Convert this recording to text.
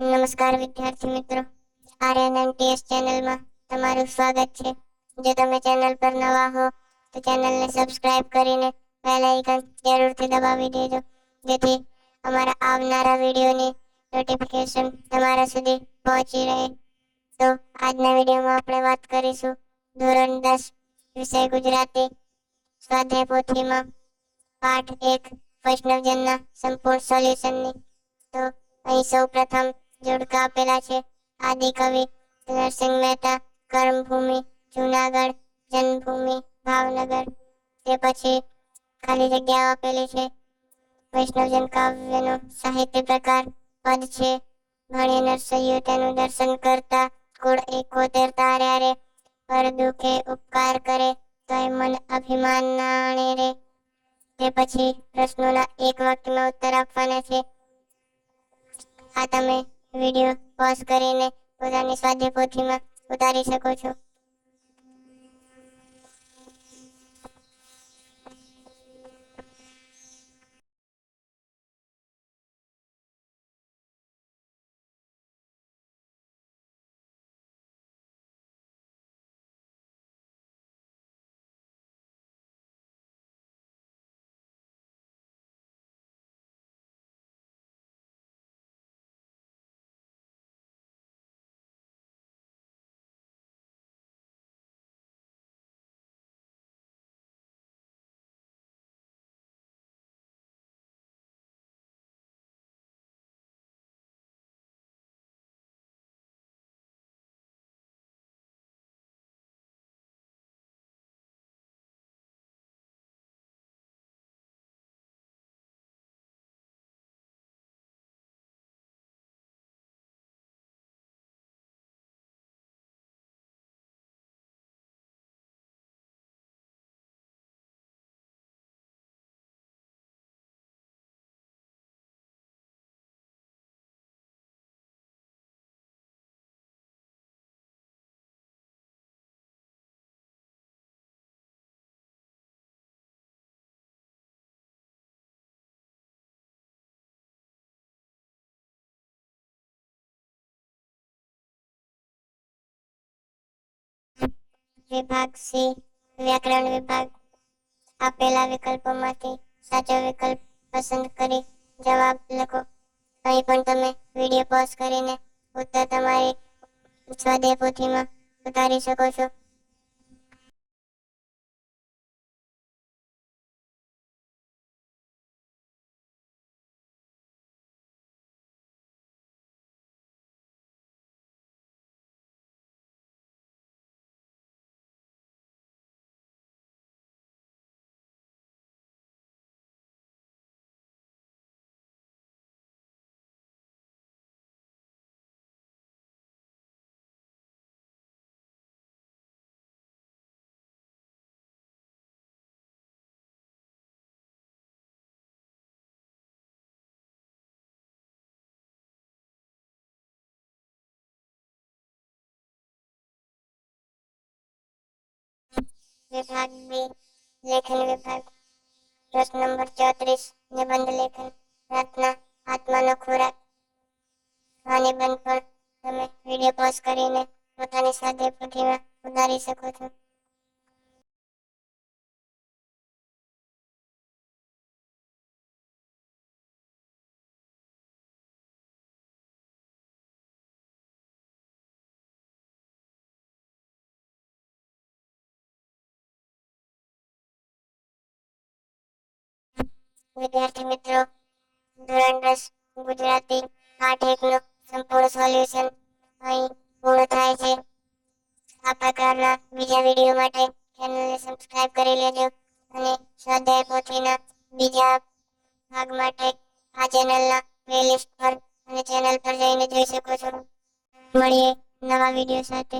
નમસ્કાર વિદ્યાર્થી મિત્રો, આરએનએમટીએસ ચેનલમાં તમારું સ્વાગત છે. જો તમે ચેનલ પર નવા હો તો ચેનલને સબસ્ક્રાઇબ કરીને બેલ આઇકન જરૂરથી દબાવી દેજો, જેથી અમારા આવનારા વિડીયોની નોટિફિકેશન તમારા સુધી પહોંચી રહે. તો આજના વિડીયોમાં આપણે વાત કરીશું ધોરણ 10 વિષય ગુજરાતી સ્વાધ્યાય પોથીમાં પાઠ 1 વૈષ્ણવજનના સંપૂર્ણ સોલ્યુશનની. તો અહીં સૌ પ્રથમ જોડકા આપેલા છે. આદિ કવિ નરસિંહ મહેતા, કર્મભૂમિ જૂનાગઢ, જન્મભૂમિ ભાવનગર. તે પછી ખાલી જગ્યાઓ આપેલી છે. વૈષ્ણવજન કાવ્યનો સાહિત્ય પ્રકાર પદ છે. ભણી નરસૈયું તેનું દર્શન કરતા, કુળ 71 તાર્યા રે, પર દુખે ઉપકાર કરે તોય મન અભિમાન ના આણે રે. તે પછી પ્રશ્નોના એક વાક્યમાં ઉત્તર આપવાના છે. આ તમે વિડીયો પોઝ કરીને પોતાની સ્વાધ્યાય પોથીમાં ઉતારી શકો છો. વિભાગ સી વ્યાકરણ વિભાગ. આપેલા વિકલ્પોમાંથી સાચો વિકલ્પ પસંદ કરી જવાબ લખો. અહીં પણ તમે વિડીયો પોઝ કરીને ઉત્તર તમારી સ્વાધ્યાય પોથીમાં ઉતારી શકો છો. વિભાગ બી લેખન વિભાગ. પ્રશ્ન નંબર 34 નિબંધ લેખન. પ્રાર્થના આત્માનો ખોરાક. આ નિબંધ પણ તમે વિડીયો પોઝ કરીને પોતાની સ્વાધ્યાય પોથીમાં ઉતારી શકો છો. વિદ્યાર્થી મિત્રો, ધોરણ 10 ગુજરાતી પાઠ 1 નું સંપૂર્ણ સોલ્યુશન અહીં પૂર્ણ થાય છે. આ પ્રકારના બીજા વિડીયો માટે ચેનલને સબસ્ક્રાઇબ કરી લેજો અને સ્વાધ્યાય પોથીના બીજા ભાગ માટે આ ચેનલના પ્લેલિસ્ટ પર અને ચેનલ પર જઈને જોઈ શકો છો. મળીએ નવા વિડીયો સાથે.